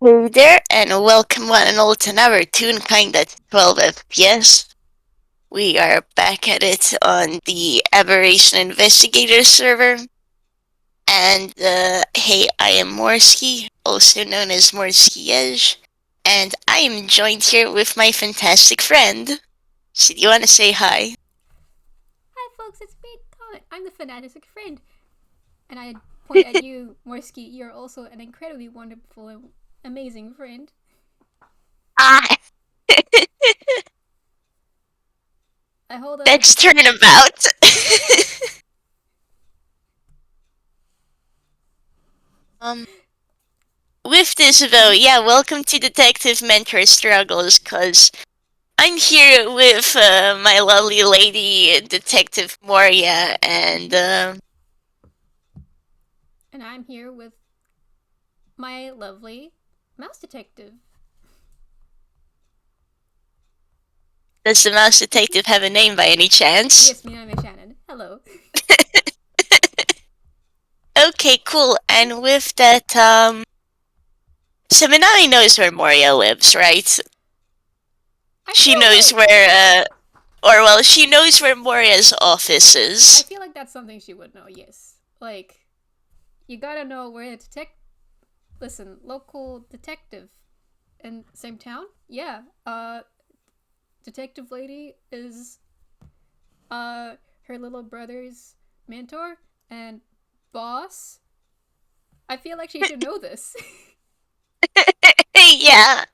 Hey there, and welcome one and all to another Tune Kinda 12 FPS. We are back at it on the Aberration Investigator server. And, hey, I am Morski, also known as Morski Edge, and I am joined here with my fantastic friend. So, do you want to say hi? Hi, folks, it's me, Comet. I'm the fanatic friend. And I point at you, Morsky. You're also an incredibly wonderful and amazing friend. Ah, I hold a. let's turn about. um, with this though, Mhm. yeah, welcome to Detective Mentor Struggles, cause I'm here with my lovely lady, Detective Moria, and And I'm here with my lovely mouse detective. does the mouse detective have a name by any chance? Yes, Minami Shannon. Hello. Okay, cool. Mhm. And with that, so Minami knows where Moria lives, right? I She feel knows like. where, or well, she knows where Moria's office I is. feel like that's something she would know, yes. Like, you gotta know where the detect. Listen, local detective in same town? Yeah. Detective lady is her little brother's mentor and boss. I feel like she should know this. Yeah.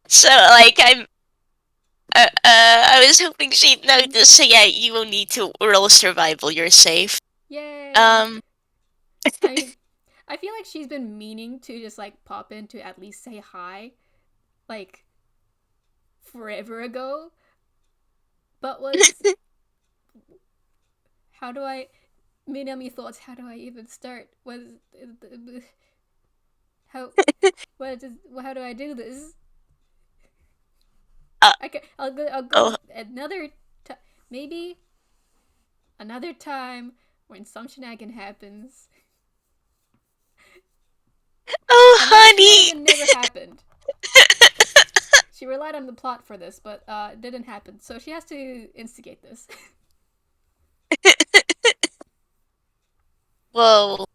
So like I was hoping she'd know Mhm. this. So yeah, you will need to roll survival. You're safe. Yay! Um. I I feel like she's been meaning to just like pop in to at least say hi, like forever ago. But was how do I Minami thoughts? How do I even start? Was how what is how do I do this? Uh, I'll go oh, another time. Maybe another time when some shenanigan happens. oh, And that honey. shenanigan never happened. She relied on the plot for this, but it didn't happen. So she has to instigate this. Whoa.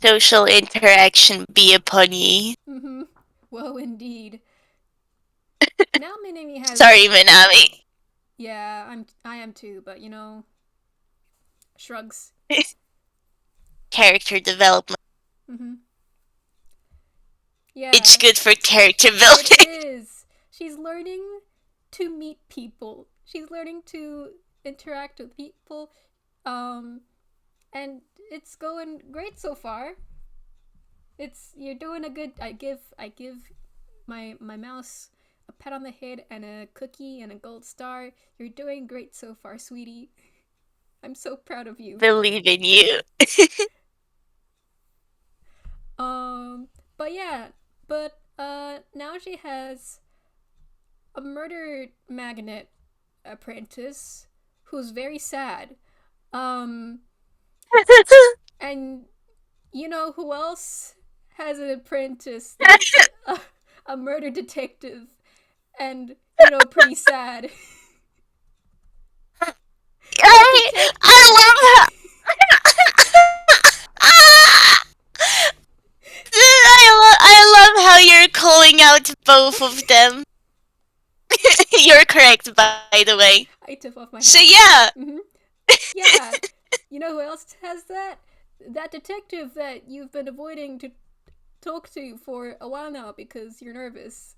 Social interaction be upon ye. Mm-hmm. Whoa, indeed. Now Minami has. Sorry, Minami. Yeah, I am too, but shrugs. Character development. Mm-hmm. It's Yeah, good for character it building. is. She's learning to meet people. She's learning to interact with people. Um, and it's going great so far. It's you're doing a good. I give my mouse a pat on the head and a cookie and a gold star. You're doing great so far, sweetie. I'm so proud of you. Believe in you. Um, but yeah, but now she has a murder magnet apprentice who's very sad. Um, and you know who else has an apprentice that's a murder detective and pretty sad. That I detective. love how. I love how you're calling out both of them. You're correct, by the way. I tip off my So hat. yeah. Mm-hmm. Yeah. You know who else has that? That detective that you've been avoiding to talk to for a while now because you're nervous.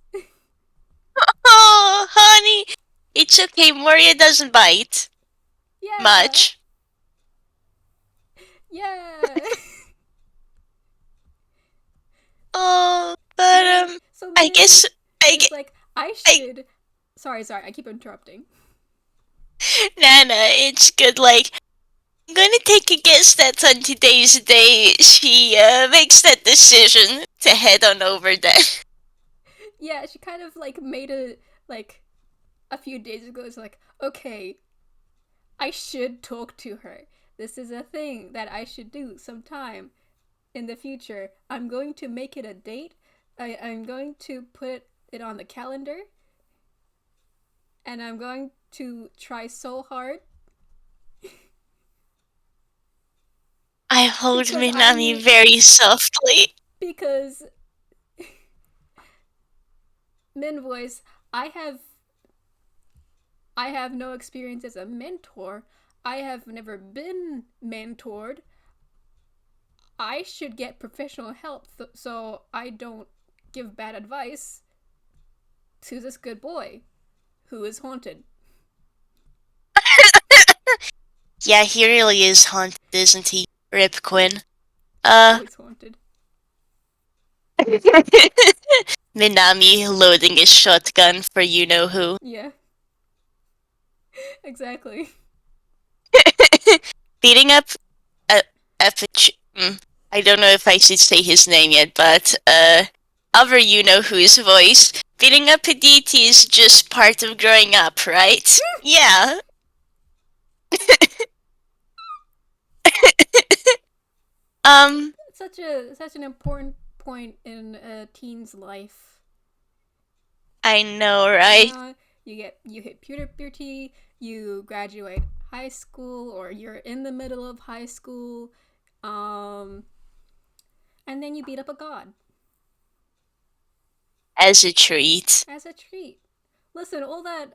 Oh, honey, it's okay. Moria doesn't bite Yeah. much. Yeah. Oh, And but then so I Minami guess I, is like, I I should. Sorry, I keep interrupting. Nana, it's good. Like I'm gonna take a guess that on today's day she makes that decision to head on over there. Yeah, she kind of like made like a few days ago. It's like, okay, I should talk to her. This is a thing that I should do sometime in the future. I'm going to make it a date I'm going to put it on the calendar, and I'm going to try so hard I hold because Minami very softly. because Min voice, I have I have no experience as a mentor. I have never been mentored. I should get professional help so I don't give bad advice to this good boy who is haunted. Yeah, he really is haunted, isn't he? Rip Quinn. Uh, Always haunted. Minami loading his shotgun for you know who. Yeah, exactly. Beating up a I don't know if I should say his name yet, but other you know whose voice. Beating up a deity is just part of growing up, right? Yeah. um, Such an important point in a teen's life. I know, You right? know, you hit puberty, you graduate high school, or you're in the middle of high school, um, and then you beat up a god As a treat. as a treat. Listen, all that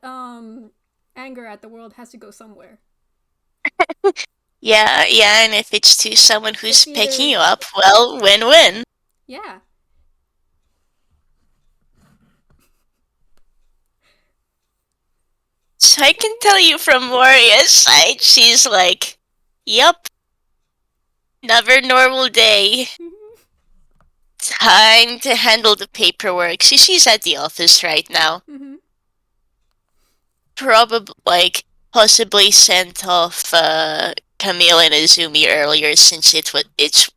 anger at the world has to go somewhere. Yeah, yeah, and if it's to someone who's It's picking either you up, well, win-win. yeah. So I can tell you from Moria's side, she's like, yup, another normal day. Time to handle the paperwork. She's at the office right now. Mm-hmm. Probably, like, possibly sent off Camille and Azumi earlier since it's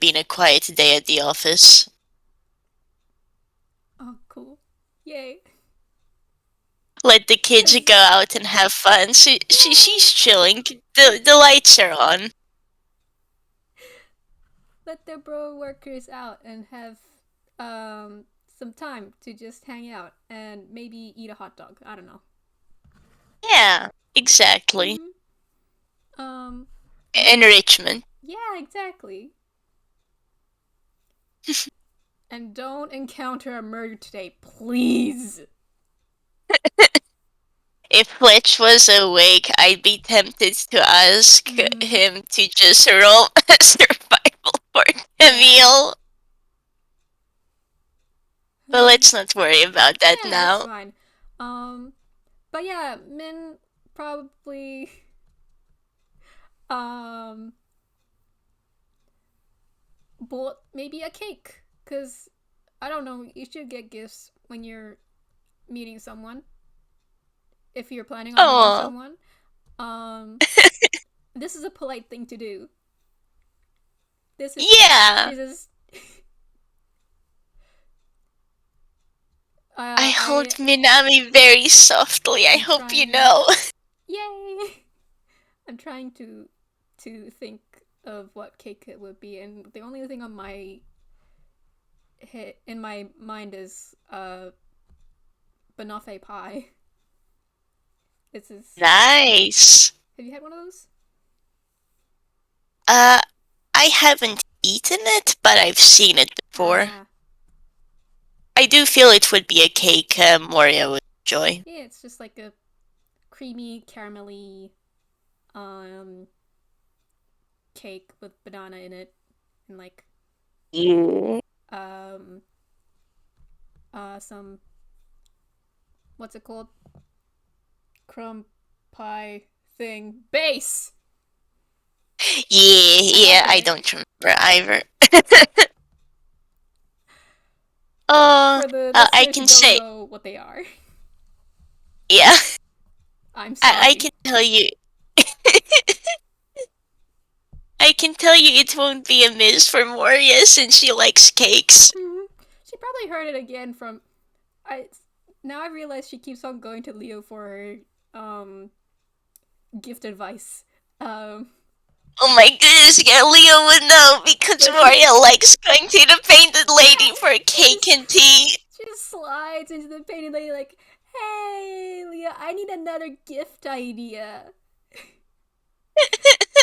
been a quiet day at the office. Oh, cool. Yay. Let the kids Cause go out and have fun. She's yay. chilling. The lights are on. Let the bro workers out and have some time to just hang out and maybe eat a hot dog. I don't know. Yeah, exactly. Mm-hmm. Um, Enrichment. yeah, exactly. And don't encounter a murder today, please. If Fletch was awake, I'd be tempted to ask Mm-hmm. him to just roll a survival for Yeah. Camille. But let's not worry about that Yeah, it's now. fine. Um, but yeah, Min probably um bought maybe a cake because I don't know. You should get gifts when you're meeting someone if you're planning on meeting Oh, someone. Um, this is a polite thing to do. This is yeah. this is I hold I Minami very softly. I I'm hope you trying. know. Yay! I'm trying to think of what cake it would be, and the only thing on my hit in my mind is banoffee pie. This is. Nice. Have you had one of those? Uh, I haven't eaten it, but I've seen it before. Ah, I do feel it would be a cake Moria would enjoy. yeah. It's just like a creamy, caramelly um cake with banana in it, and like Yeah. um some what's it called? Crumb pie thing base. Yeah, I got yeah, I there. don't remember either. Oh, For the I listeners who can don't say, know what they are, yeah, I'm I sorry. can tell you, I can tell you it won't be a miss for Moria since she likes cakes. Mhm. She probably heard it again from I. Now I realize she keeps on going to Leo for her gift advice. Um, Oh my goodness, yeah, Leo would know because But she Moria likes going to the painted lady for she cake just and tea. she just slides into the painting lady like, hey Leah, I need another gift idea.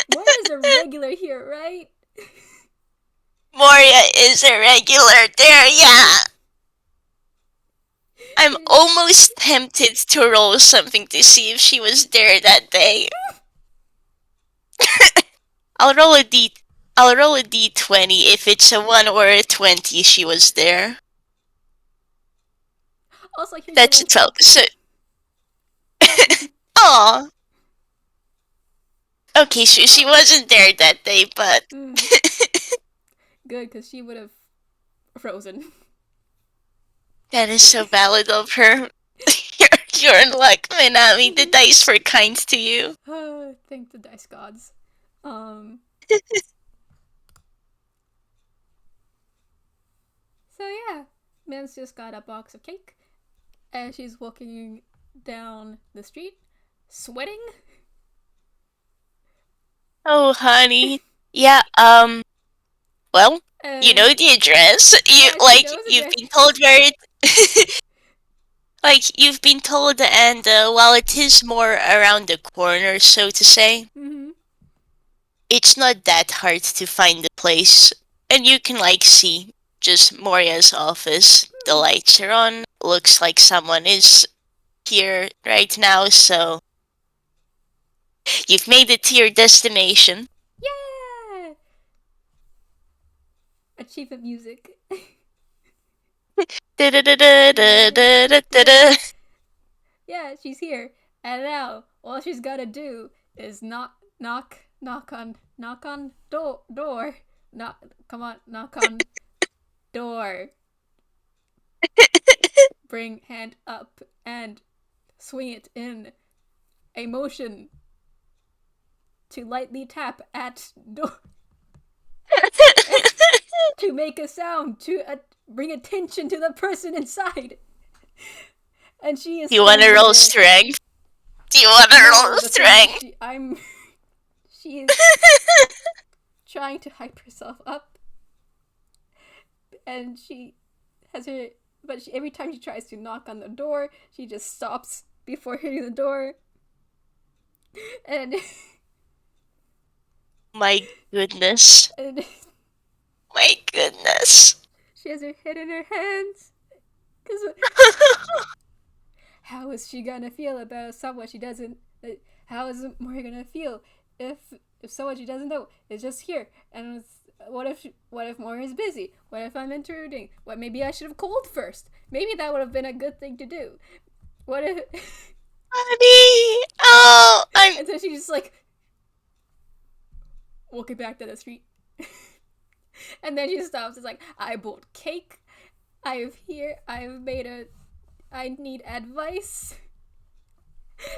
Moira's a regular here, right? Moria is a regular there, yeah. I'm She just almost tempted to roll something to see if she was there that day. I'll roll a d. I'll roll a d20 if it's a 1 or a 20. She was there. also here's your That's a lunch 12. box. So, aw. Okay, she Oh, wasn't there that day, but good, because she would have frozen. that is so valid of her. You're in luck, Minami. The dice were kind to you. Thank the dice gods. Um, so yeah, Mans just got a box of cake, and she's walking down the street, sweating. Oh, honey. Yeah, well, you And know the address. yeah, she knows the You've dress. been told where it like you've been told, and while it is more around the corner, so to say, Mm-hmm. it's not that hard to find the place. And you can see just Moria's office. The Hmm. lights are on. Looks like someone is here right now, so you've made it to your destination. Yeah! Achievement music. Da-da-da-da-da-da-da-da. Yeah, she's here. And now, all she's gotta do is knock on door. Knock, come on, knock on door. Bring hand up and swing it in a motion to lightly tap at door to make a sound to bring attention to the person inside. And she is You want to standing roll there. strength? Do you want to roll No, the thing is, strength? she is trying to hype herself up, and she has her. But every time she tries to knock on the door, she just stops before hitting the door, and My goodness. and My goodness. she has her head in her hands. Cause how is she gonna feel about someone she doesn't? How is Moria gonna feel if someone she doesn't know is just here? And what if Moria is busy? What if I'm intruding? What maybe I should have called first? Maybe that would have been a good thing to do. What if? Honey. Oh, I'm. And so she's just like walking back to the street, and then she stops. It's like I bought cake. I've made a. I need advice.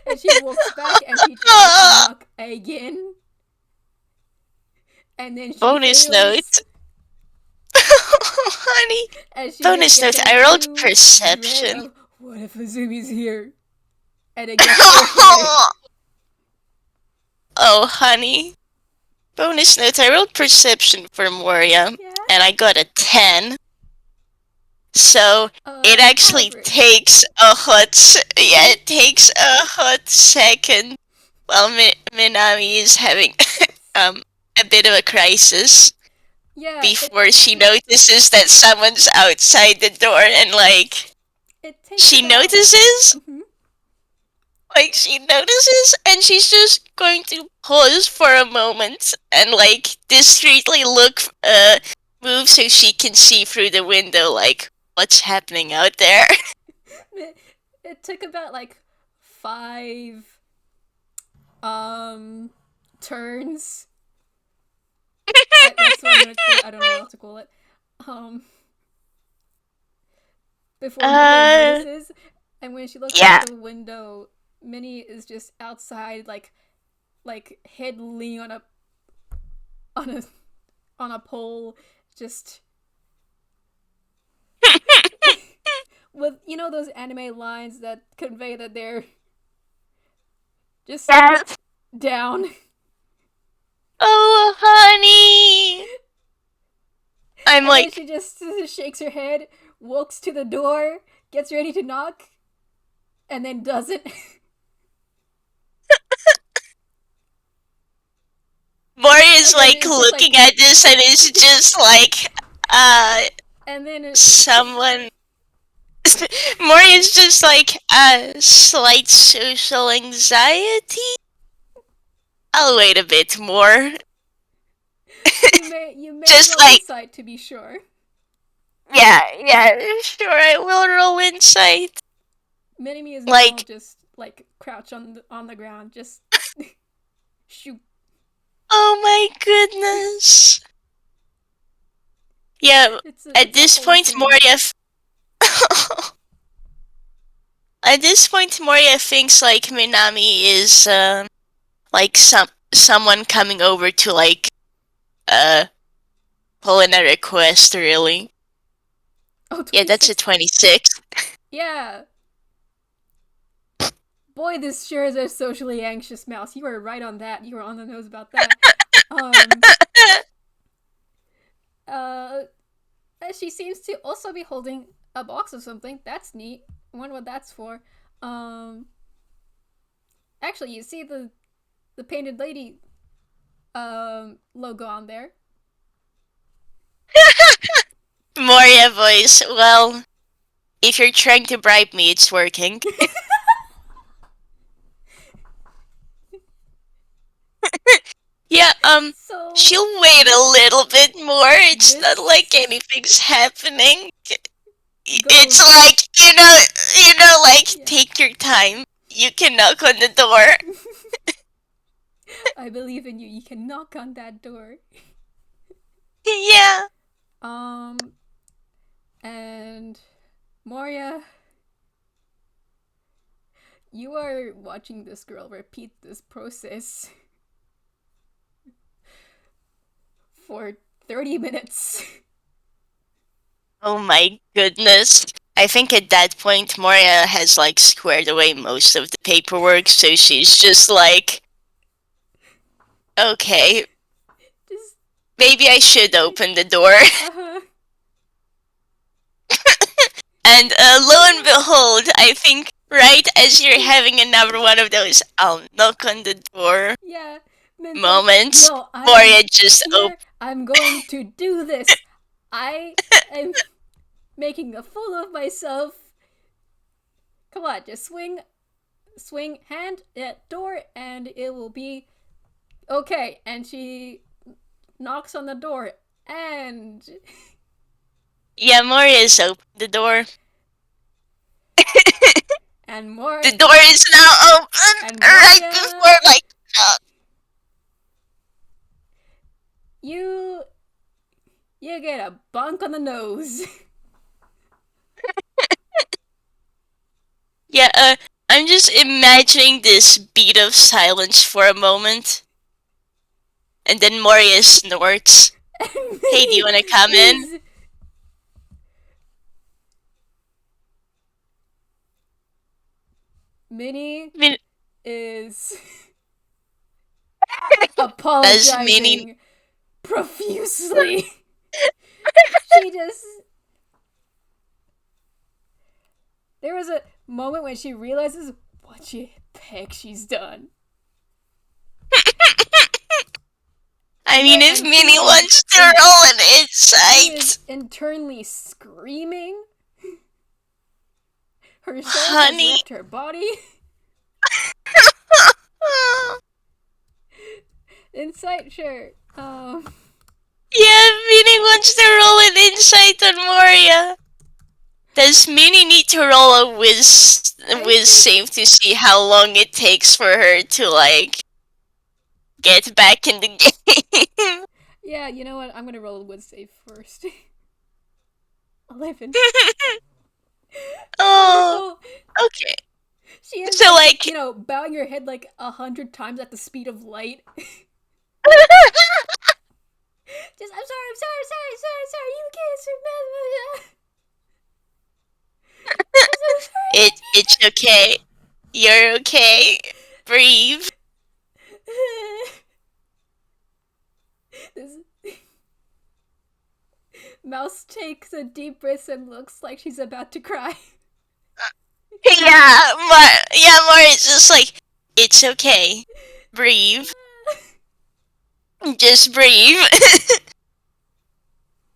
And she walks back and she tries to knock again. And then she Bonus fails. note. Honey. And she just Bonus gets note. a I rolled new dread perception. of what if Azumi's here? And it gets worse. Oh, honey. Bonus note. I rolled perception for Moria, Yeah? and I got a 10. So it actually However, takes yeah, it takes a hot second while Minami is having a bit of a crisis yeah, before she notices that someone's outside the door, and it takes she about. notices Mm-hmm. she notices, and she's just going to pause for a moment and discreetly move so she can see through the window what's happening out there. It took about like 5 turns. That's what I'm gonna call it. I don't know what else to call it. Um, before Moria uh notices, and when she looks yeah. out the window, Minnie is just outside, like head leaning on a on a pole, just with those anime lines that convey that they're just Yes. down. Oh, honey. I'm And then like, she just shakes her head, walks to the door, gets ready to knock, and then doesn't. Moria's And then like it's just like, looking at this and it's just like, uh, and then someone. Moria's just like, slight social anxiety? I'll wait a bit more. you may Just roll like, insight to be sure. yeah, yeah, sure, I will roll insight. Minami is now Like, just like crouch on the ground, just shoot. oh my goodness. Yeah, at It's a this whole point, thing. Moria. At this point, Moria thinks like Minami is like someone coming over to like uh pull in a request. Really, Oh, yeah, that's a 26. 26. Yeah. Boy, this sure is a socially anxious mouse. You were right on that. You were on the nose about that. Um, uh, she seems to also be holding a box of something. That's neat. I wonder what that's for. Um, actually, you see the painted lady logo on there. Moria voice. Well, if you're trying to bribe me, it's working. Yeah, So she'll wait a little bit more. It's not like this anything's happening. It's goes. like, like, Yeah. take your time. You can knock on the door. I believe in you. You can knock on that door. Yeah. Um, and Moria, you are watching this girl repeat this process for 30 minutes. Oh my goodness. I think at that point, Moria has, like, squared away most of the paperwork, so she's just like, okay, Just, maybe I should open the door. uh-huh. And lo and behold, I think right as you're having another one of those I'll knock on the door Yeah. And then it's like, moments, no, I am Moria just here. I'm going to do this. I am making a fool of myself. Come on, just swing hand at door and it will be okay. And she knocks on the door and Yeah, Moria's opened the door. and more The door is now open and right Moria, before my knock. you you get a bunk on the nose. Yeah, I'm just imagining this beat of silence for a moment, and then Moria snorts. And Hey, do you Minnie want to come in? is Minnie Min- is Does Minnie? apologizing profusely. She just there was a moment when she realizes what the heck she's done. I mean, if And Minnie wants to roll an she is insight, internally screaming. Her soul has honey. left her body. Insight, sure. Yeah, Minnie wants to roll an insight on Moria. Does Minnie need to roll a I whiz think. save to see how long it takes for her to like get back in the game? Yeah, you know what? I'm gonna roll a wood save first. 11. Oh, Oh, okay. she is So like, like, bowing her head like 100 times at the speed of light. Just, I'm sorry, you can't. I'm so it's okay. You're okay. Breathe. sorry. Mouse takes a deep breath and looks like she's about to cry. Maria's just like, it's okay. Breathe. Just breathe.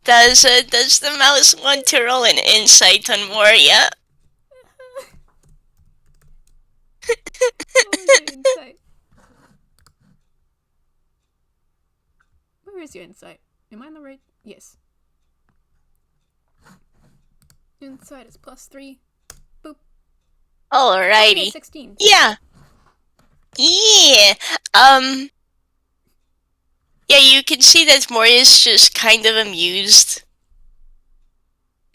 Does the mouse want to roll an insight on Moria? What was your insight? Where is your insight? Am I on the right? Yes. Insight is +3. Boop. Alrighty. 16. Yeah. Yeah. Yeah, you can see that Moria's just kind of amused.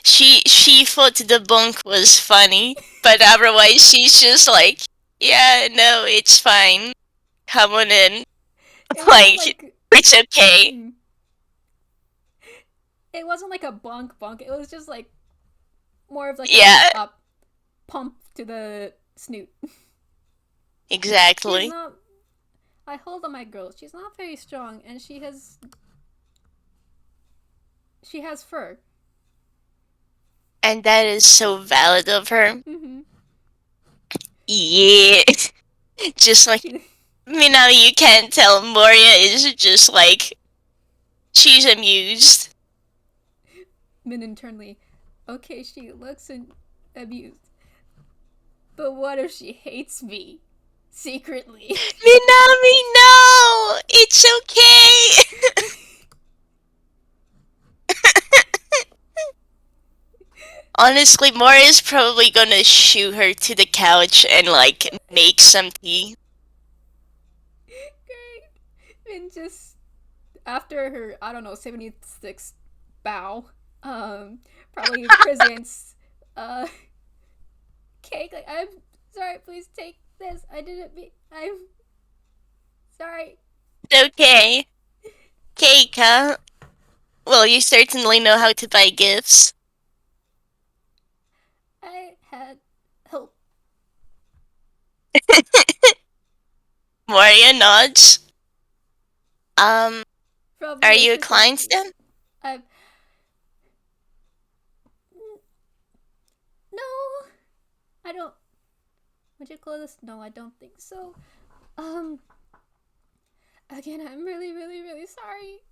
She thought the bunk was funny, but otherwise she's just like, yeah, no, it's fine. Come on in. It wasn't Like, like. it's okay. It wasn't like a bonk bonk. It was just like more of like Yeah, a pump to the snoot. She's exactly. not. I hold on my girl. She's not very strong, and she has. She has fur. And that is so valid of her. Mm-hmm. Yeah. Just like, She, Minami, you can't tell Moria is just like, she's amused. Min internally. Okay, she looks abused. But what if she hates me? Secretly. Minami, no! It's okay! Honestly, Moria's probably gonna shoo her to the couch and, like, make some tea. Great. And just after her, I don't know, 76th bow, probably presents cake. Like, I'm sorry, please take this. I didn't mean. I'm sorry. It's okay. Cake, huh? Well, you certainly know how to buy gifts. I had help Moria nods. from Are the you a assistant. client then? I've. No! I don't. Would you call this? No, I don't think so. Um. Again, I'm really, really, really sorry.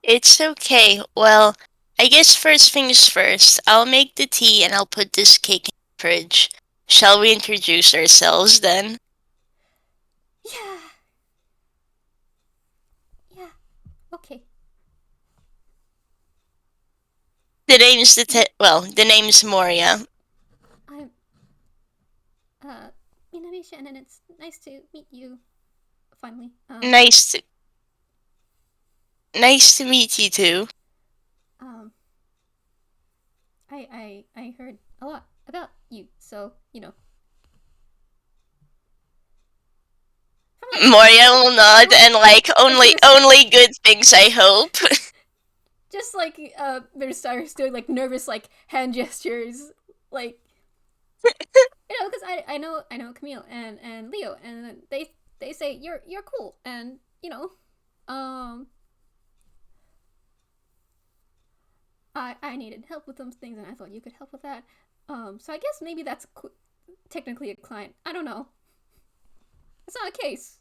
It's okay. Well, I guess first things first. I'll make the tea and I'll put this cake in the fridge. Shall we introduce ourselves then? Yeah. Yeah. Okay. The name's Moria. I'm Minami and it's nice to meet you. Finally. Nice to nice to meet you too. Um. I heard a lot about you, so you know. From like Moria will nod and like assistant, only good things, I hope. just like Versailles doing like nervous like hand gestures, like because I know Camille and Leo, and they say you're cool, and um I needed help with those things, and I thought you could help with that. So I guess maybe that's technically a client. I don't know. It's not a case.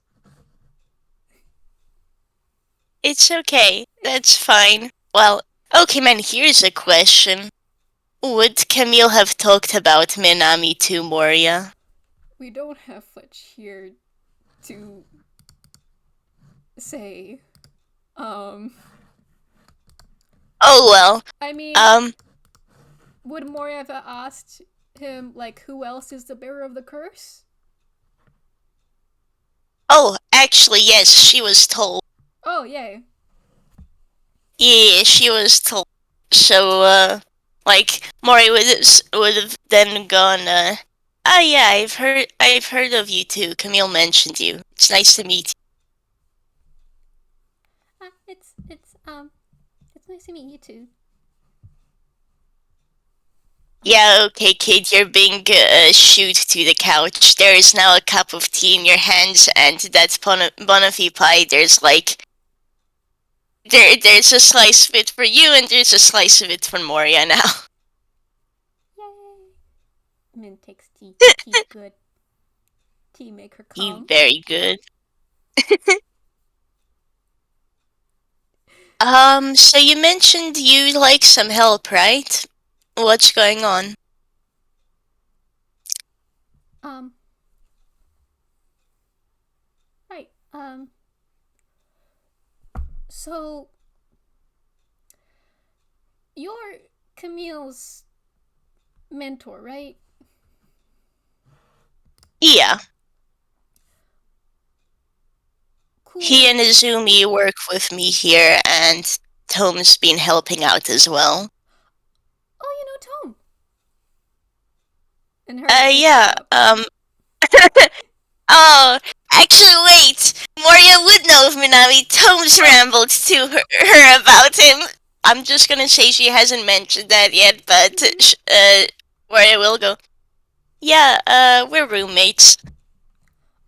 It's okay. That's fine. Well, okay, man, here's a question. Would Camille have talked about Minami to Moria? We don't have much here to say. Um, Oh well. I mean, Um, would Moria have asked him like who else is the bearer of the curse? oh, actually, yes, she was told. Oh yay! Yeah, she was told. So, like, Mori would have then gone, ah, yeah, I've heard of you too. Camille mentioned you. It's nice to meet you. It's nice to meet you too. Yeah, okay, kid, you're being shooed to the couch. There is now a cup of tea in your hands, and that Bonafi pie. There's like There's a slice of it for you, and there's a slice of it for Moria now. Yay! Min takes tea. Tea good. Tea make her He calm. very good. So you mentioned you like some help, right? What's going on? Um, right. So you're Camille's mentor, right? Yeah, he Cool. and Izumi work with me here, and Tom's been helping out as well. Oh, you know Tom. And her face lights Yeah. up. Oh, actually, wait. Moria would know if Minami Tom's Oh. rambled to her about him. I'm just gonna say she hasn't mentioned that yet, but Mm-hmm. Moria will go. Yeah, we're roommates.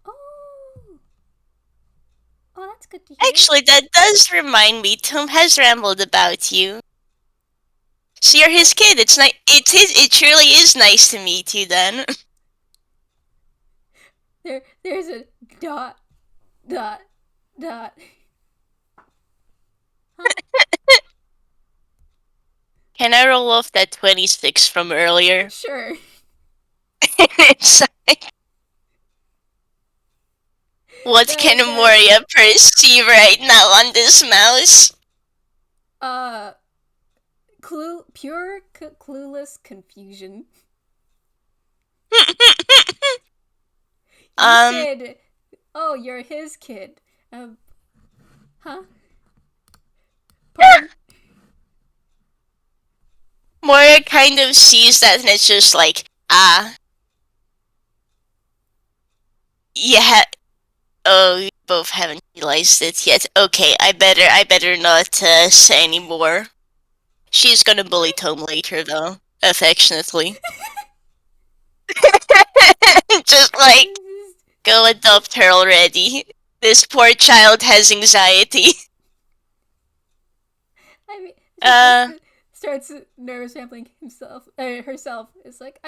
Oh. Oh, that's good to hear. Actually, that does remind me. Tom has rambled about you. So you're his What? kid. It's nice. It truly is nice to meet you. Then There's a dot, dot, dot. Huh? can I roll off that 26 from earlier? Sure. It's like, what can That Moria perceive right now on this mouse? uh clueless confusion. You um, said, "Oh, you're his kid." Huh? Pardon? Moria kind of sees that and it's just like, ah, yeah. Oh, you both haven't realized it yet. Okay, I better not say any more. She's gonna bully Tom later, though, affectionately. Just like, go adopt her already. This poor child has anxiety. I mean, she just Uh, starts nervous rambling herself. It's like,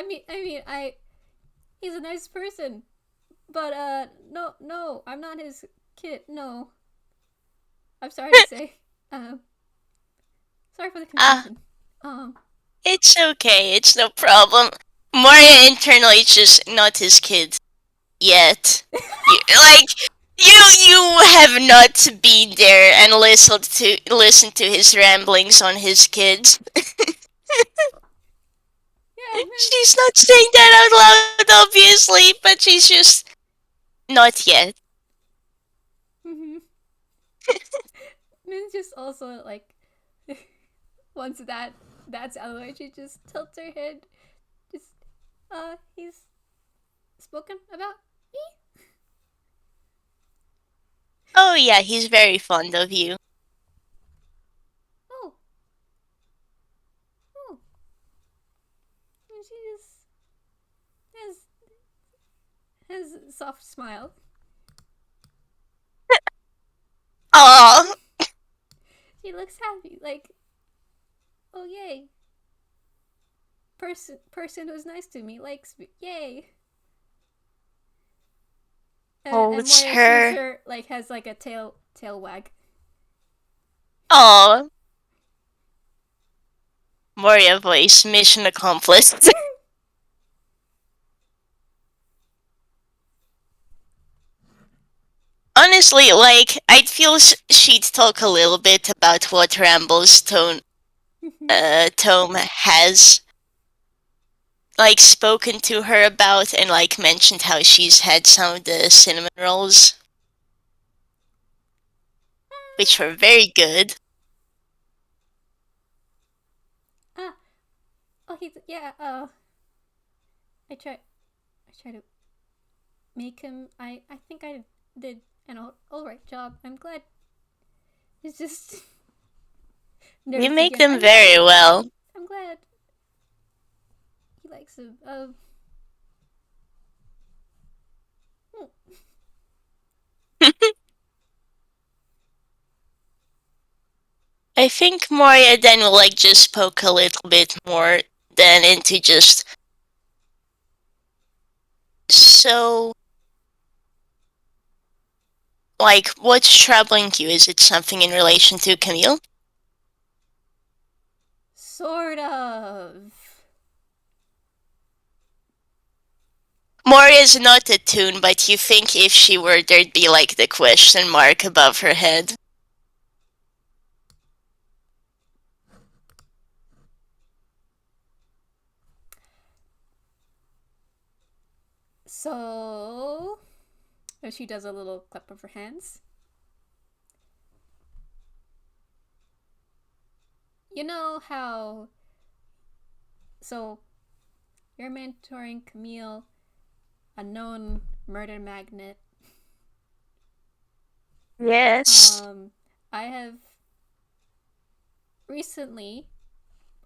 he's a nice person, but no, no, I'm not his kid. No, I'm sorry to say. Um, sorry for the ah, confusion. Um, it's okay. It's no problem. Moria internally is just not his kid yet. Like you have not been there and listened to his ramblings on his kids. yeah, She's not saying that out loud, obviously, but she's just not yet. mm-hmm. Min's just also like, once that's out of the way, she just tilts her head. Just he's spoken about me. Oh yeah, he's very fond of you. Oh, oh, and she just has a soft smile. Oh, She looks happy, like, oh yay, person who's nice to me likes me, yay. And holds Moya sees her. her like has like a tail wag. Oh, Moria voice, mission accomplished. Honestly, like, I'd feel she'd talk a little bit about what Ramble's Tome has, like, spoken to her about and, like, mentioned how she's had some of the cinnamon rolls, which were very good. Ah, oh he's yeah. I try to make him. I think I did an all right job. I'm glad. He's just You nervous make again. them very well. I'm glad he likes him. I think Moria then will like just poke a little bit more than into just so like what's troubling you? Is it something in relation to Camille? Sort of. Moria's not a tune, but you think if she were there'd be like the question mark above her head. So, and she does a little clap of her hands. You know how. So, you're mentoring Camille, a known murder magnet. Yes. I have recently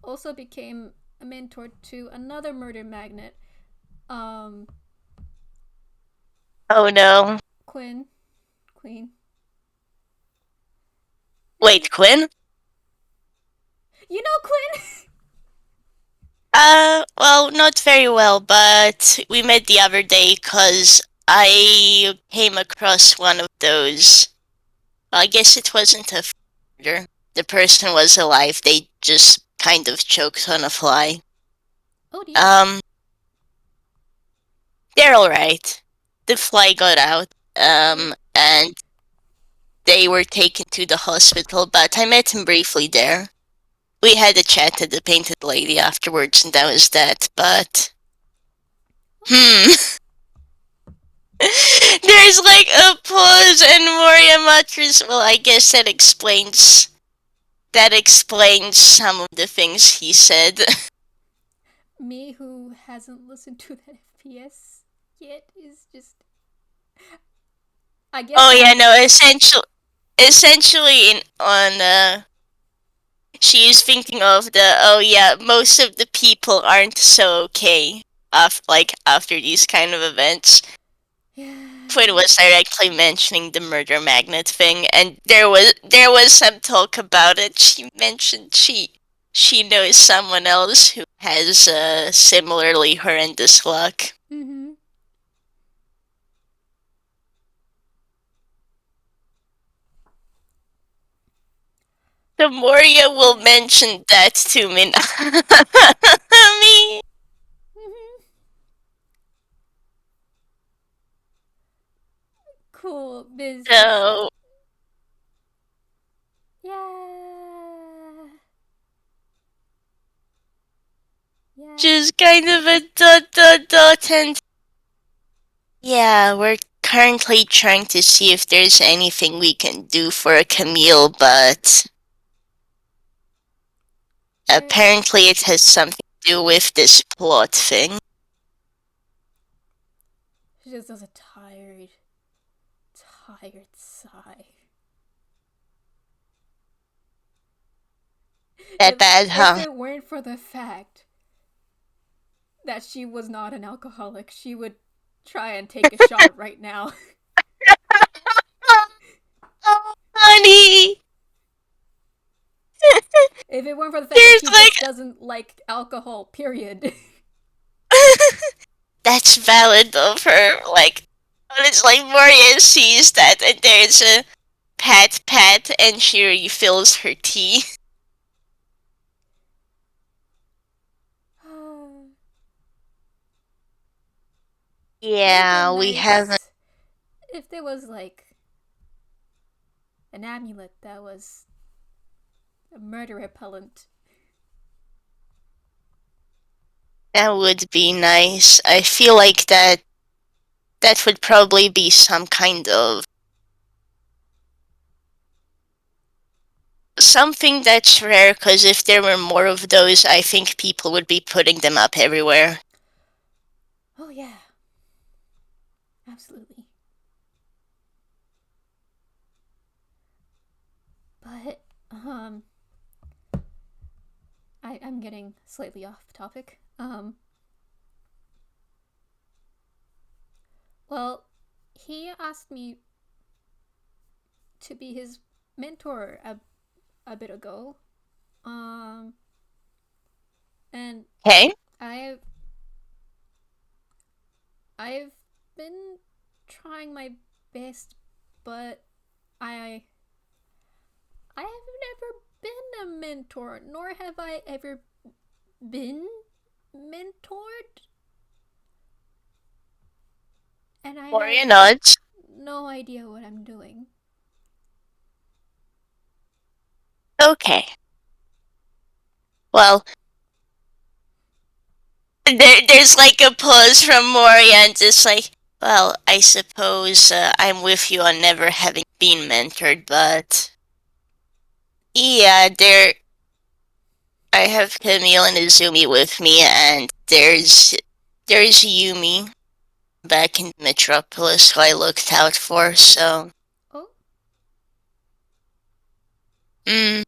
also became a mentor to another murder magnet. Um, Oh no. Quinn, Queen. Wait, Quinn? You know Quinn? Well, not very well, but we met the other day because I came across one of those. Well, I guess it wasn't a murder. The person was alive. They just kind of choked on a fly. Oh dear. Um, they're alright. The fly got out, Oh. and they were taken to the hospital, but I met him briefly there. We had a chat at the Painted Lady afterwards, and that was that, but. Oh. Hmm. There's like a pause, and Moria mutters, well, I guess that explains some of the things he said. Me who hasn't listened to that FPS yet is just. I guess Oh yeah, I'm. no, essentially in on she is thinking of the oh yeah, most of the people aren't so okay after these kind of events. Quinn Yeah. was directly mentioning the murder magnet thing, and there was some talk about it. She mentioned she knows someone else who has similarly horrendous luck. Mm-hmm. So Moria will Yeah. mention that to me. Me. Mm-hmm. Cool. Biz just. So Yeah. Yeah. just kind of a dot, and yeah, we're currently trying to see if there's anything we can do for Camille, but There. apparently it has something to do with this plot thing. She just does a tired sigh. That bad, If huh? it weren't for the fact that she was not an alcoholic, she would try and take a shot right now. Oh, honey! If it weren't for the fact that There's she like. just doesn't like alcohol, period. That's valid of her. Like, it's like Moria sees that, and there's a pat, and she refills her tea. It would have Yeah, been we haven't. nice if there was like an amulet that was a murder repellent. That would be nice. I feel like that would probably be some kind of something that's rare, because if there were more of those, I think people would be putting them up everywhere. Oh yeah, absolutely. But I'm getting slightly off topic. Well, he asked me to be his mentor a bit ago. Um, and Okay. I've I've been trying my best, but I I have never been a mentor, nor have I ever been mentored, and I have Moria nods. no idea what I'm doing. Okay. Well, there's like a pause from Moria and just like, well, I suppose I'm with you on never having been mentored, but yeah, I have Camille and Izumi with me, and there's Yumi back in Metropolis who I looked out for. So, Oh, mm,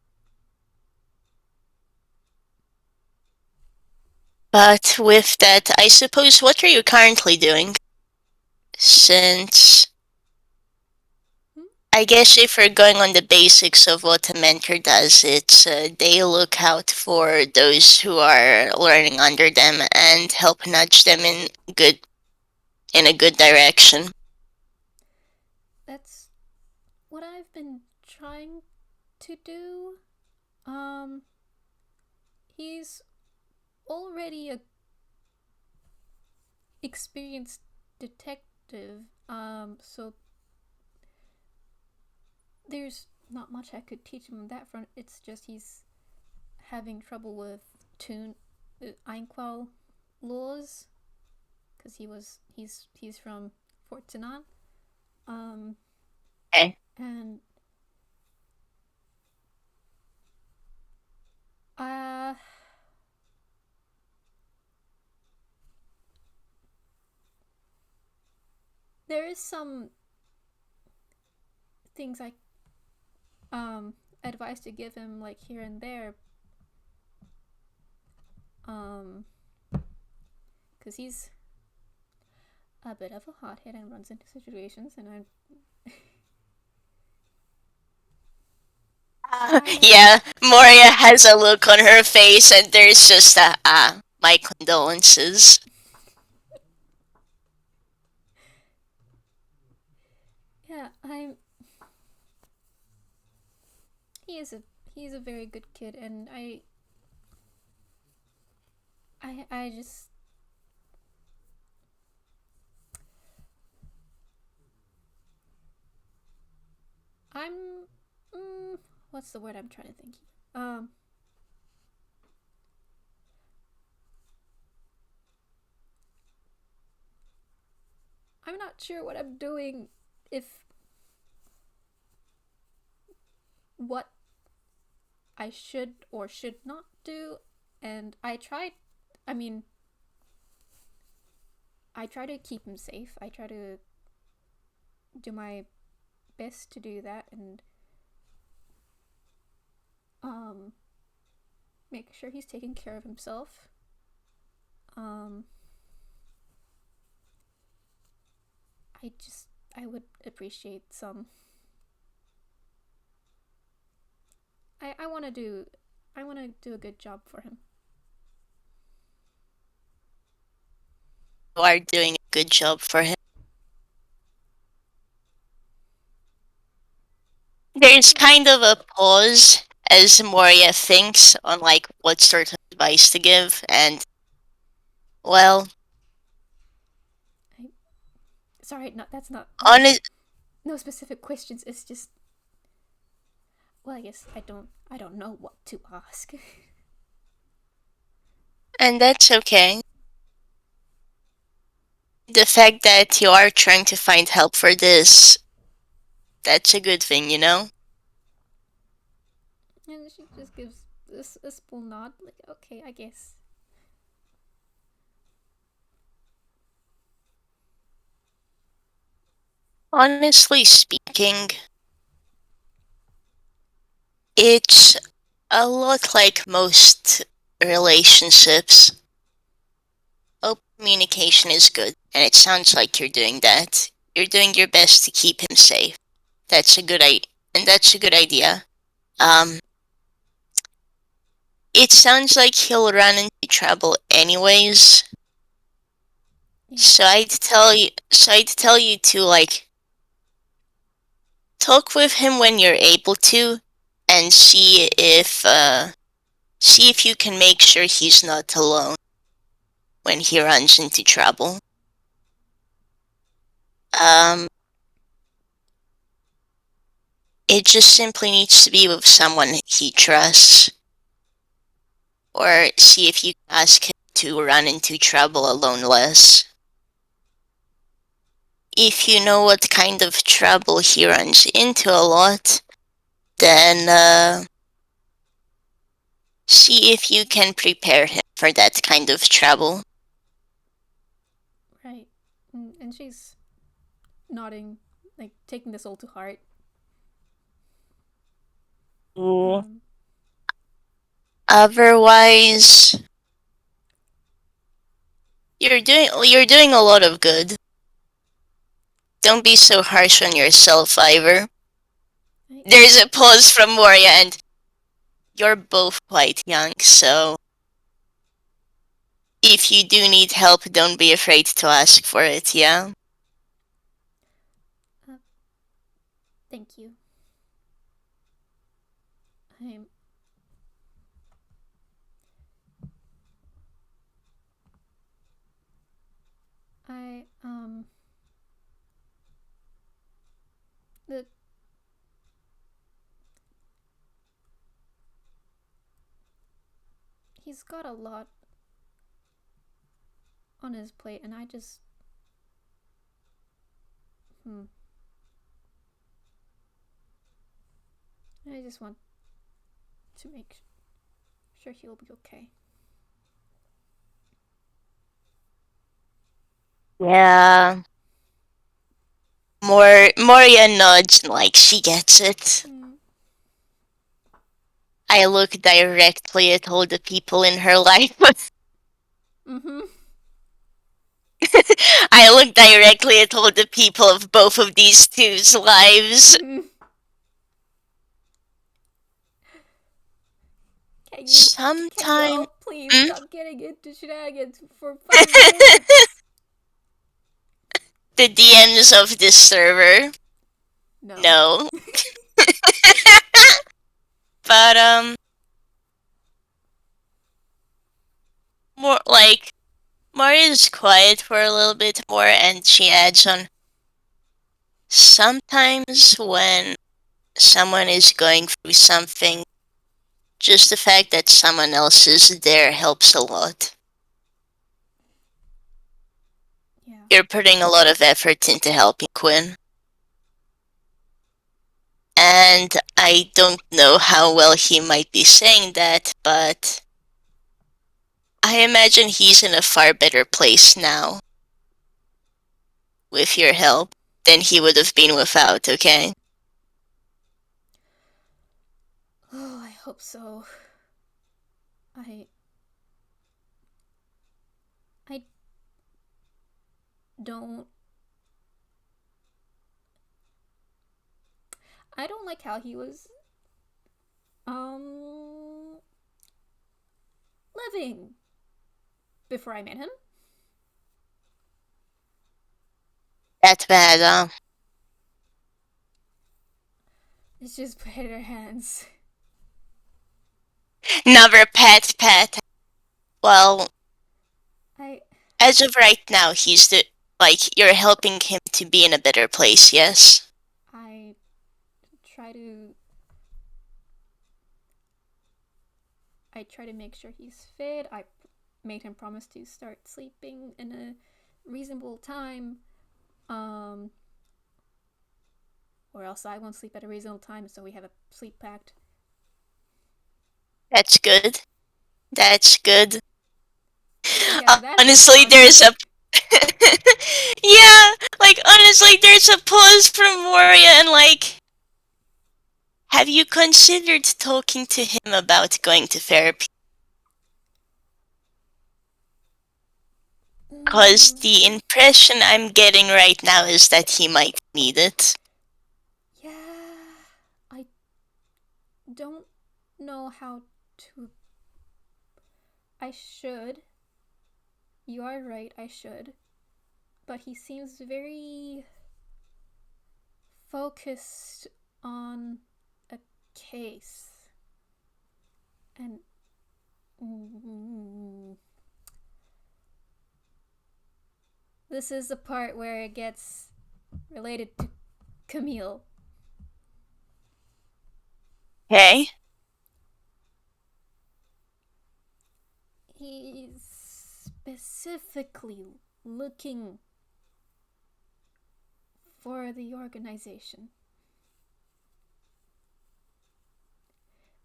but with that, I suppose what are you currently doing? Since hmm? I guess if we're going on the basics of what a mentor does, it's they look out for those who are learning under them and help nudge them good in a good direction. That's what I've been trying to do. Um, he's already a experienced detective. So there's not much I could teach him on that front. It's just he's having trouble with tune Einquell laws because he's from Fortunan. Um, Okay. and uh, there is some things I advice to give him like here and there. Um, because he's a bit of a hothead and runs into situations, and I Yeah, Moria has a look on her face, and there's just a my condolences. yeah, he is a he's a very good kid, and I just I'm what's the word I'm trying to think? Um, I'm not sure what I'm doing, if what I should or should not do, and I tried. I mean, I try to keep him safe. I try to do my best to do that, and um, make sure he's taking care of himself. Um, I would appreciate some. I want to do a good job for him. You are doing a good job for him. There's kind of a pause as Moria thinks on like what sort of advice to give, and well, I, sorry, no, that's not honest, no specific questions. It's just well, I guess I don't know what to ask. and that's okay. The fact that you are trying to find help for this, that's a good thing, you know? And she just gives a small nod, like okay, I guess. Honestly speaking, it's a lot like most relationships. Open communication is good, and it sounds like you're doing that. You're doing your best to keep him safe. That's a good idea. And that's a good idea. Um, It sounds like he'll run into trouble anyways. Yeah. So I'd tell you to like talk with him when you're able to and see if you can make sure he's not alone when he runs into trouble. Um it just simply needs to be with someone he trusts. Or see if you can ask him to run into trouble alone less. If you know what kind of trouble he runs into a lot, then see if you can prepare him for that kind of trouble. Right. And she's nodding, like taking this all to heart. Mm. Um, Otherwise, you're doing a lot of good. Don't be so harsh on yourself, Ivor. I, There's a pause from Moria, and you're both quite young, so if you do need help, don't be afraid to ask for it, yeah? uh, thank you. I'm. I the he's got a lot on his plate, and I just hmm, I just want to make sure he'll be okay. Yeah. Moria nods like she gets it. Mm. I look directly at all the people in her life. Mm-hmm. I look directly at all the people of both of these two's lives. Mm. Can you can you Sometime. all please Mm? stop getting into shenanigans for 5 minutes? The DMs of this server. No. No. But more like Maria's quiet for a little bit more, and she adds on. Sometimes when someone is going through something, just the fact that someone else is there helps a lot. Yeah. You're putting a lot of effort into helping Quinn. And I don't know how well he might be saying that, but I imagine he's in a far better place now with your help than he would have been without, okay? Oh, I hope so. I I don't I don't like how he was um living before I met him. That's bad, Let's just put it in our hands. Never pet. Well, I as of right now, you're helping him to be in a better place, yes? I try to I try to make sure he's fit. I made him promise to start sleeping in a reasonable time. Um or else I won't sleep at a reasonable time, so we have a sleep pact. That's good. That's good. Yeah, that hurts Honestly, someone. there's a yeah, like honestly, there's a pause from Moria, and like, have you considered talking to him about going to therapy? Cause Mm, the impression I'm getting right now is that he might need it. yeah, I don't know how to I should. You are right, I should. But he seems very focused on a case. And. Mm, this is the part where it gets related to Camille. Okay. He's specifically looking for the organization.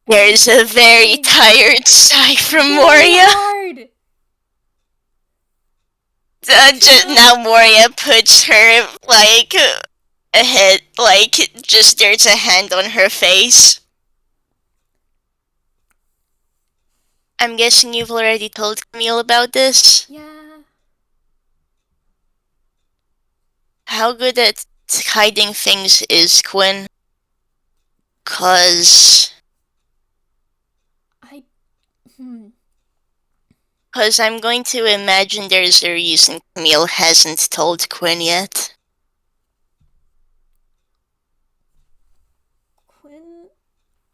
And There's he's a very trying tired sigh from very Moria. hard to not. Now Moria puts her, like, a head, like, just there's a hand on her face. I'm guessing you've already told Camille about this. Yeah, How good at hiding things is Quinn? Cause, I. Hmm. cause I'm going to imagine there's a reason Camille hasn't told Quinn yet. Quinn,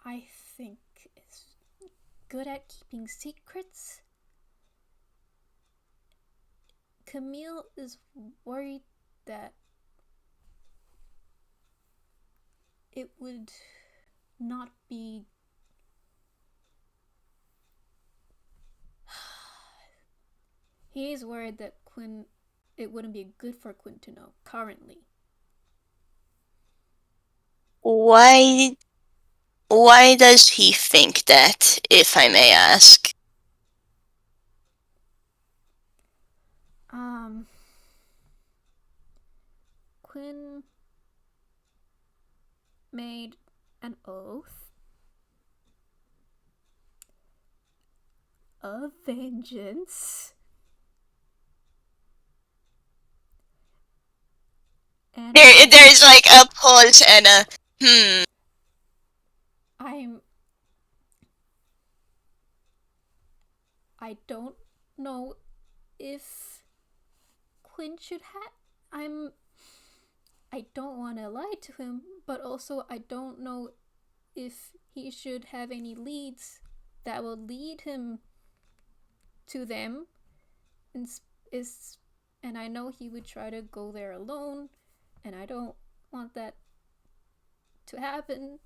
I think, is good at keeping secrets. Camille is worried that it would not be. He is worried that Quinn. It wouldn't be good for Quinn to know currently. Why, why does he think that, if I may ask? Um. Quinn made an oath of vengeance. And There's like a pause and a I'm I don't know if Quinn should have. I don't want to lie to him, but also I don't know if he should have any leads that will lead him to them. And is and I know he would try to go there alone, and I don't want that to happen.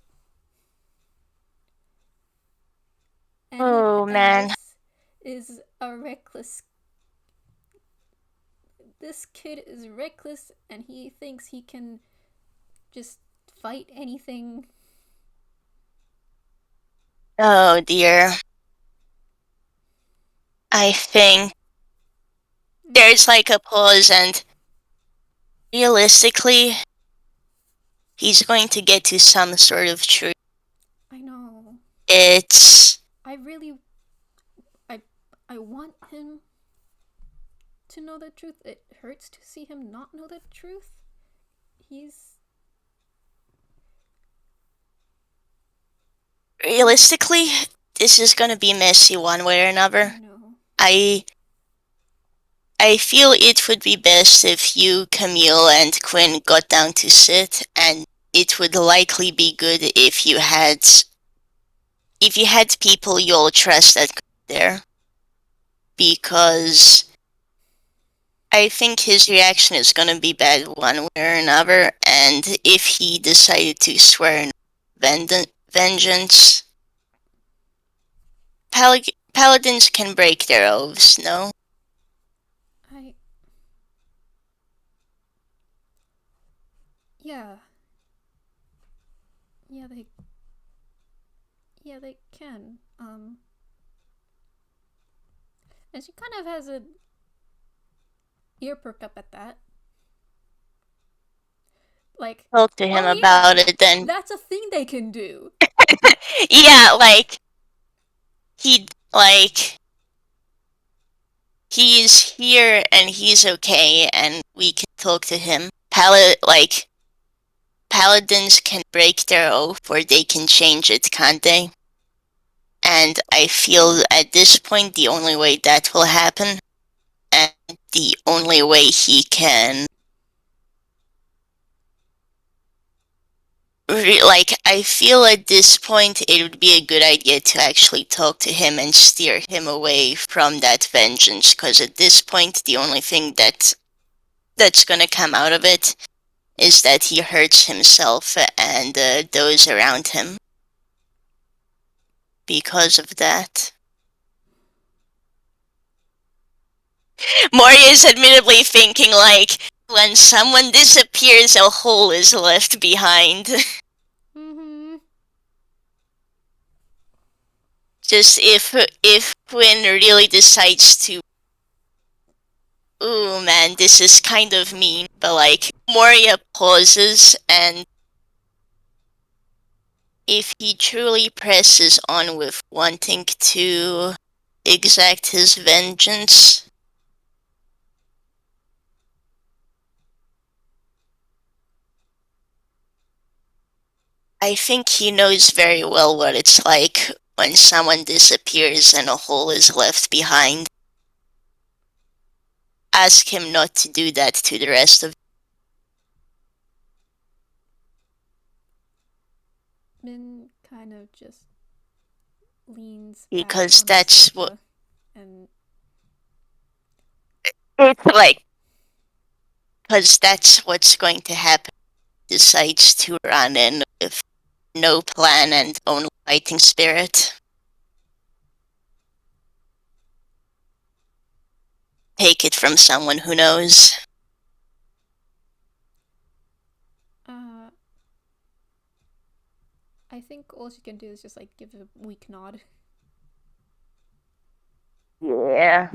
Oh And man. this is a reckless. This kid is reckless, and he thinks he can just fight anything. Oh dear. I think there's like a pause and realistically he's going to get to some sort of truth. I know. It's I really, I, I want him to know the truth. It hurts to see him not know the truth. He's. realistically this is going to be messy one way or I another. know. I I feel it would be best if you, Camille, and Quinn got down to sit, and it would likely be good if you had people you'll trust that there, because I think his reaction is gonna be bad one way or another, and if he decided to swear vengeance, paladins can break their oaths, no? I. Yeah. Yeah, they. Yeah, they can. And she kind of has a ear perk up at that. Like, Talk to him oh yeah, about it then. that's a thing they can do. Yeah, he, like, he's here and he's okay, and we can talk to him. Paladins can break their oath or they can change it, can't they? And I feel at this point the only way that will happen, and the only way he can like, I feel at this point it would be a good idea to actually talk to him and steer him away from that vengeance, because at this point the only thing that's gonna come out of it is that he hurts himself and those around him because of that. Moria is admittedly thinking, like, when someone disappears, a hole is left behind. Mm-hmm. Just if Quinn really decides to, ooh man, this is kind of mean, but like, Moria pauses, and if he truly presses on with wanting to exact his vengeance, I think he knows very well what it's like when someone disappears and a hole is left behind. Ask him not to do that to the rest of, Min kind of just leans back because on the that's what sofa and it's like, because that's what's going to happen. Decides to run in with no plan and only fighting spirit. Take it from someone who knows. uh I think all she can do is just like give a weak nod. Yeah.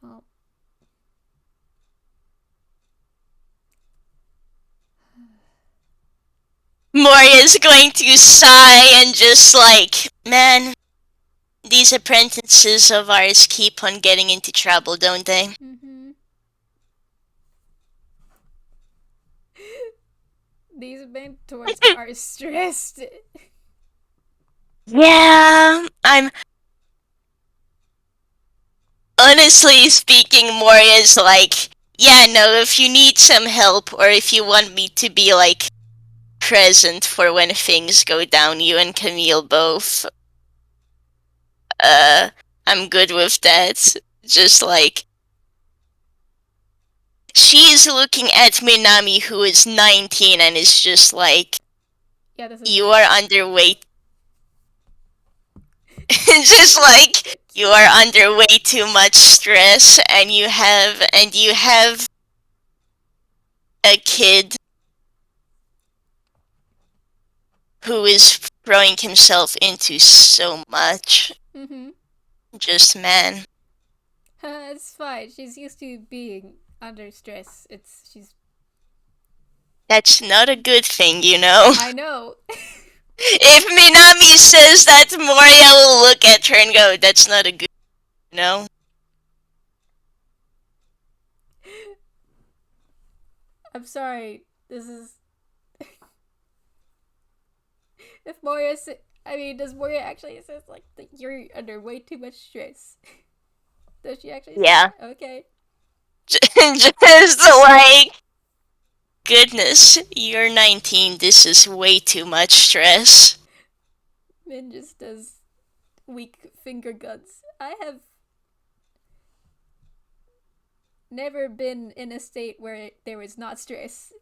Well, Moria's going to sigh and just like, man, these apprentices of ours keep on getting into trouble, don't they? mm-hmm. These mentors are stressed. Yeah, I'm honestly speaking, Moria's like, yeah, no, if you need some help or if you want me to be like present for when things go down, you and Camille both, uh, I'm good with that. Just like, she's looking at Minami, who is 19, and is just like, Yeah, this is you like are underweight. Just like, you are under way too much stress, and you have a kid who is throwing himself into so much. mm-hmm. Just man, It's fine. She's used to being under stress. She's that's not a good thing, you know. I know. If Minami says that, Moria will look at her and go, "That's not a good," you know. I'm sorry. This is if Moria I mean, does Moria actually says like that you're under way too much stress? Does she actually say Yeah, that? Okay. just like, goodness, you're 19. This is way too much stress. Min just does weak finger guns. I have never been in a state where there was not stress.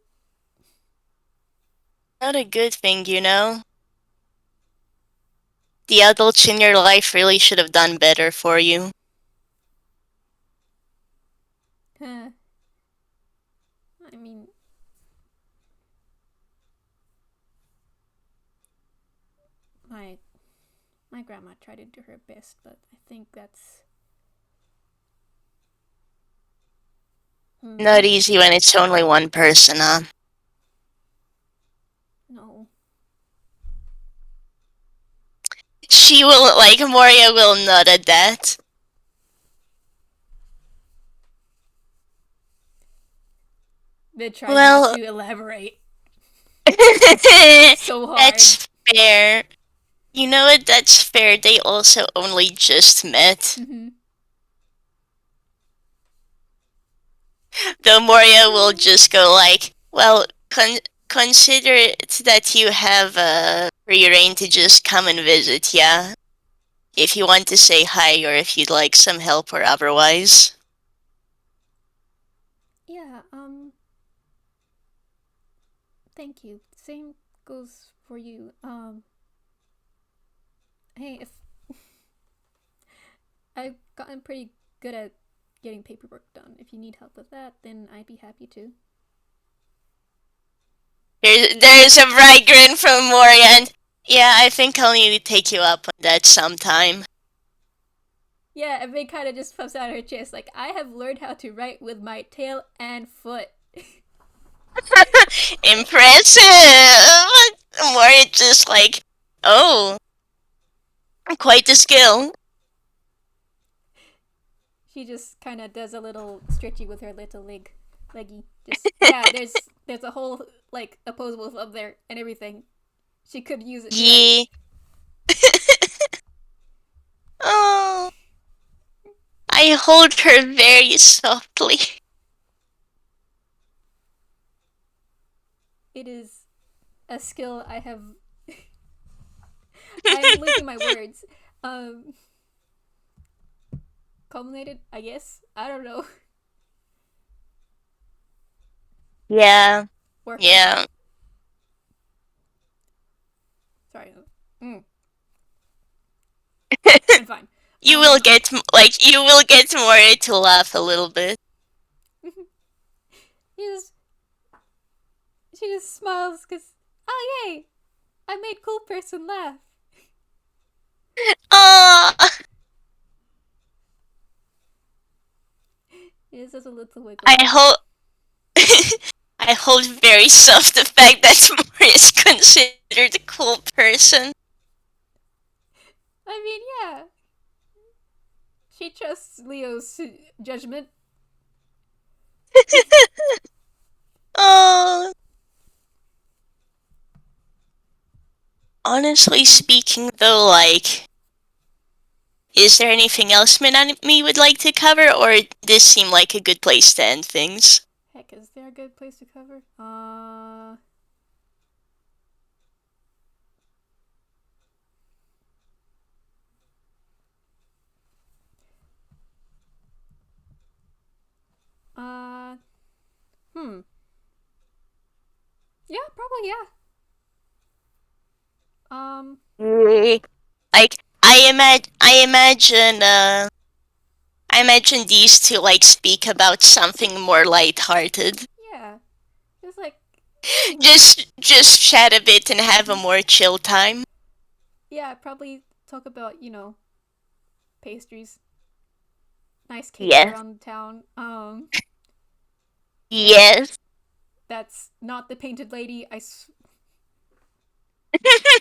Not a good thing, you know. The adults in your life really should have done better for you. Huh. I mean, my my grandma tried to do her best, but I think that's Not I easy when it's only one person, huh? no. She will, like, Moria will nod at that. They tried not Well, to elaborate so hard. that's fair. You know what? That's fair. They also only just met. Mm-hmm. Though Moria will just go like, well, consider it that you have free reign to just come and visit, yeah? If you want to say hi or if you'd like some help or otherwise. Yeah, thank you. Same goes for you. Hey, if I've gotten pretty good at getting paperwork done. If you need help with that, then I'd be happy to. There's a bright grin from Moria, and yeah, I think I'll need to take you up on that sometime. Yeah, and May kind of just puffs out her chest like, I have learned how to write with my tail and foot. Impressive! Moria just like, oh, quite the skill. She just kind of does a little stretchy with her little leggy. Just yeah, there's a whole like opposable up there and everything. She could use it to write. Yeah. Oh, I hold her very softly. It is a skill I have. I'm losing my words. Um, culminated, I guess. I don't know. Yeah, Worked on. yeah. Sorry. Mm, I'm fine. You will get you will get Moria to laugh a little bit. She just she just smiles because oh yay, I made cool person laugh. Ah, It is just a little I wiggle. hold I hold very soft the fact that Moria is considered a cool person. I mean, yeah, she trusts Leo's judgment. Oh, honestly Mm-hmm. speaking, though, like, is there anything else Minami would like to cover, or this seem like a good place to end things? Heck, is there a good place to cover? Uh, hmm. Yeah, probably yeah. Um, Mm. Like, I imagine these two like speak about something more lighthearted. yeah. Just like, Just chat a bit and have a mhm. more chill time. Yeah, probably talk about pastries, nice cakes Yes. around town. Yeah, Yes. that's not the painted lady.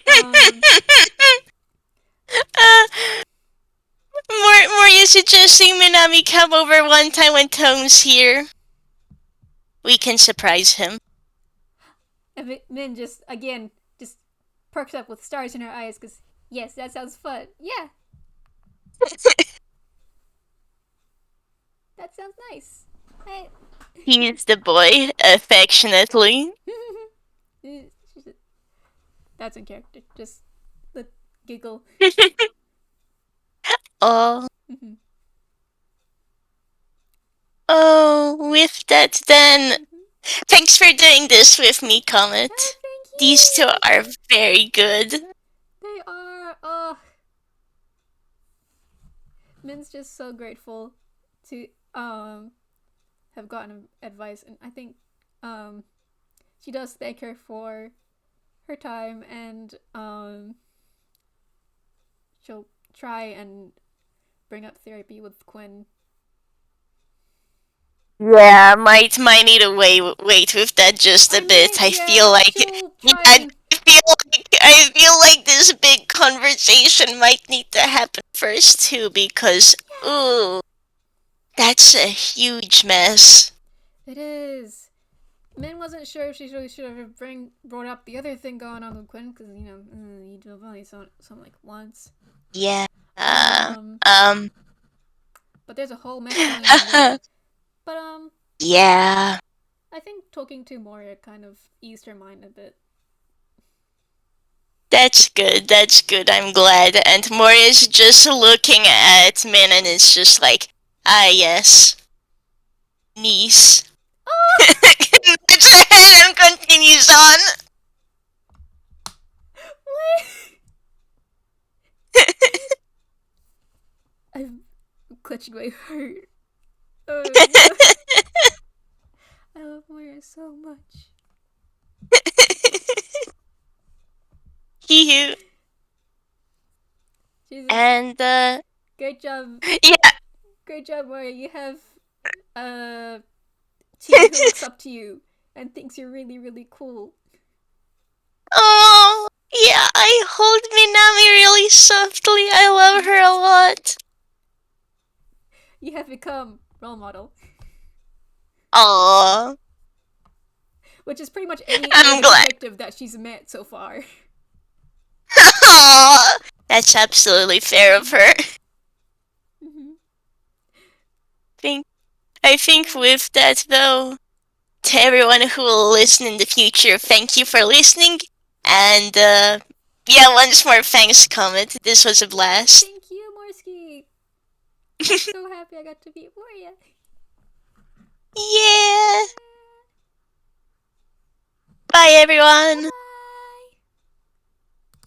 Um, uh, more you suggesting Minami come over one time when Tone's here. We can surprise him. and Min just again just perks up with stars in her eyes because yes, that sounds fun. Yeah, that sounds nice. Hey. He's the boy, affectionately. That's in character. Just the giggle. Oh, oh, with that then. Thanks for doing this with me, Oh, Comet. thank These two you. are very good. They are. Oh, Min's just so grateful to have gotten advice, and I think um she does thank her for her time, and she'll try and bring up therapy with Quinn. Yeah, might need to wait with that just a I bit. mean, I feel yeah, like she'll yeah, try I and feel like this big conversation might need to happen first too because yeah. ooh, that's a huge mess. It is. Min wasn't sure if she really should have brought up the other thing going on with Quinn because you've only saw him like once. Yeah. Um, Um. but there's a whole mess going on there. But Yeah. I think talking to Moria kind of eased her mind a bit. That's good. That's good. I'm glad. And Moria's just looking at Min and is just like, ah, yes, niece. Oh! And continues on. I'm clutching my heart. Oh no. I love Moira so much. Cute. Jesus. And Great job. yeah. Great job, Moira. You have a team who looks up to you and thinks you're really, really cool. Oh, yeah. I hold Minami really softly. I love her a lot. You have become role model. Aww. Which is pretty much any I'm other glad. detective that she's met so far. Aww. That's absolutely fair of her. Mm-hmm. Think I think with that though, to everyone who will listen in the future, thank you for listening. And yeah, once more, thanks, Comet. This was a blast. Thank you, Morski. I'm so happy I got to meet Moria. Yeah. Bye, everyone. Bye.